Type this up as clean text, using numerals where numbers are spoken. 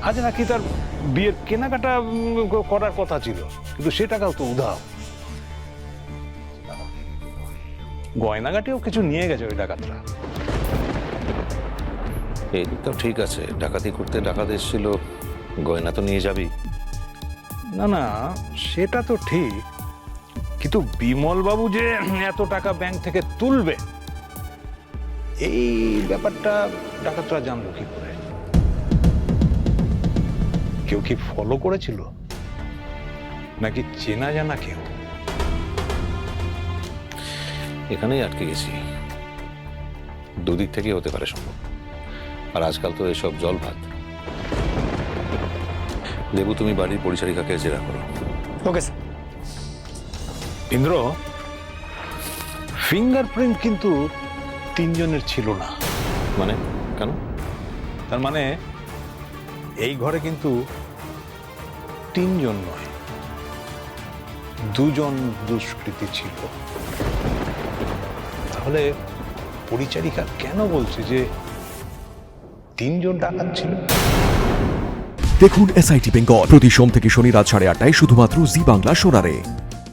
আজ নাকি তার বিয়ের কেনাকাটা করার কথা ছিল, কিন্তু সে টাকাও তো উধাও। গয়নাগাটিও কিছু নিয়ে গেছে ওই ডাকাতরা। এই দিকটাও ঠিক আছে, ডাকাতি করতে ডাকাত এসেছিল, গয়না তো নিয়ে যাবি। না না, সেটা তো ঠিক, কিন্তু বিমল বাবু যে এত টাকা ব্যাংক থেকে তুলবে এই ব্যাপারটা ডাকাতরা জানলো কি করে? কেউ কি ফলো করেছিল, নাকি চেনা জানা কেউ? এখানেই আটকে গেছি, দুদিক থেকে হতে পারে সম্ভব। আর আজকাল তো এসব জল ভাত। দেবু, তুমি বাড়ির পরিচারিকাকে জেরা করো। Okay sir. ইন্দ্র, ফিঙ্গারপ্রিন্ট কিন্তু তিনজনের ছিল না। মানে কেন? তার মানে এই ঘরে কিন্তু তিনজন নয়, দুজন দুষ্কৃতী ছিল। তাহলে পরিচারিকা কেন বলছে যে তিনজন ডাকাত ছিল? দেখুন এসআইটি বেঙ্গল প্রতি সোম থেকে শনি রাত 8:30টায় শুধুমাত্র জি বাংলা সোনারে।